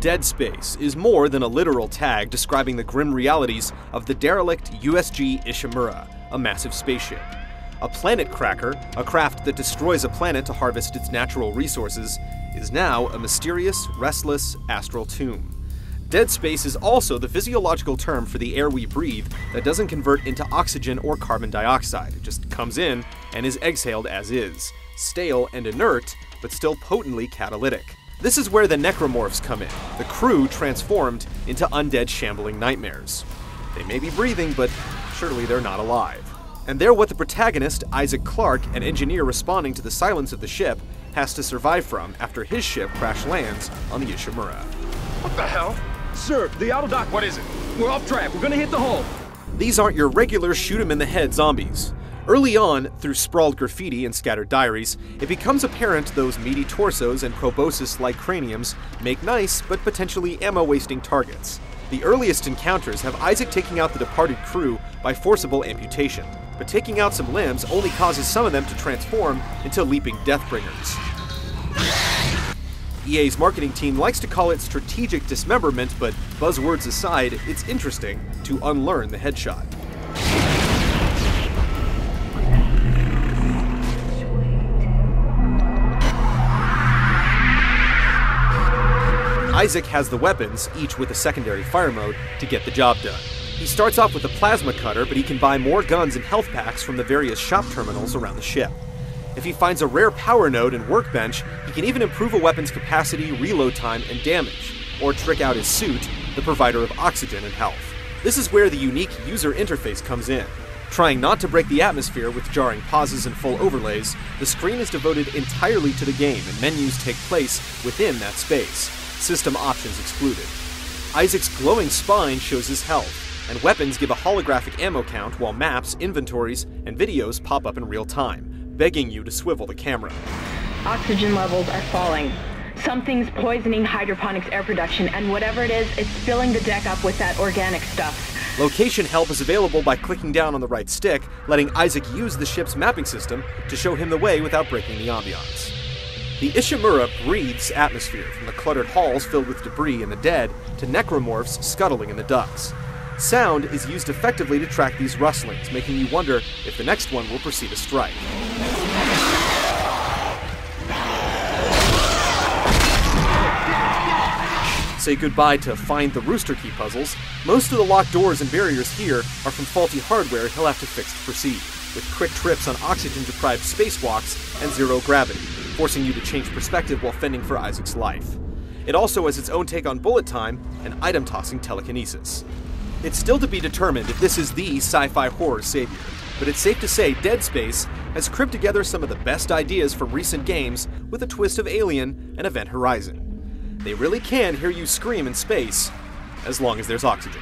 Dead Space is more than a literal tag describing the grim realities of the derelict USG Ishimura, a massive spaceship. A planet cracker, a craft that destroys a planet to harvest its natural resources, is now a mysterious, restless astral tomb. Dead space is also the physiological term for the air we breathe that doesn't convert into oxygen or carbon dioxide. It just comes in and is exhaled as is, stale and inert, but still potently catalytic. This is where the necromorphs come in, the crew transformed into undead shambling nightmares. They may be breathing, but surely they're not alive. And they're what the protagonist, Isaac Clarke, an engineer responding to the silence of the ship, has to survive from after his ship crash lands on the Ishimura. What the hell? Sir, the auto dock. What is it? We're off track. We're gonna hit the hull. These aren't your regular shoot-'em-in-the-head zombies. Early on, through sprawled graffiti and scattered diaries, it becomes apparent those meaty torsos and proboscis-like craniums make nice but potentially ammo-wasting targets. The earliest encounters have Isaac taking out the departed crew by forcible amputation, but taking out some limbs only causes some of them to transform into leaping Deathbringers. EA's marketing team likes to call it strategic dismemberment, but buzzwords aside, it's interesting to unlearn the headshot. Isaac has the weapons, each with a secondary fire mode, to get the job done. He starts off with a plasma cutter, but he can buy more guns and health packs from the various shop terminals around the ship. If he finds a rare power node and workbench, he can even improve a weapon's capacity, reload time, and damage, or trick out his suit, the provider of oxygen and health. This is where the unique user interface comes in. Trying not to break the atmosphere with jarring pauses and full overlays, the screen is devoted entirely to the game and menus take place within that space, system options excluded. Isaac's glowing spine shows his health, and weapons give a holographic ammo count while maps, inventories, and videos pop up in real time, begging you to swivel the camera. Oxygen levels are falling. Something's poisoning hydroponics air production, and whatever it is, it's filling the deck up with that organic stuff. Location help is available by clicking down on the right stick, letting Isaac use the ship's mapping system to show him the way without breaking the ambiance. The Ishimura breathes atmosphere, from the cluttered halls filled with debris and the dead to necromorphs scuttling in the ducts. Sound is used effectively to track these rustlings, making you wonder if the next one will proceed to strike. Say goodbye to find the rooster key puzzles. Most of the locked doors and barriers here are from faulty hardware he'll have to fix to proceed, with quick trips on oxygen-deprived spacewalks and zero gravity, forcing you to change perspective while fending for Isaac's life. It also has its own take on bullet time and item-tossing telekinesis. It's still to be determined if this is the sci-fi horror savior, but it's safe to say Dead Space has cribbed together some of the best ideas from recent games with a twist of Alien and Event Horizon. They really can hear you scream in space, as long as there's oxygen.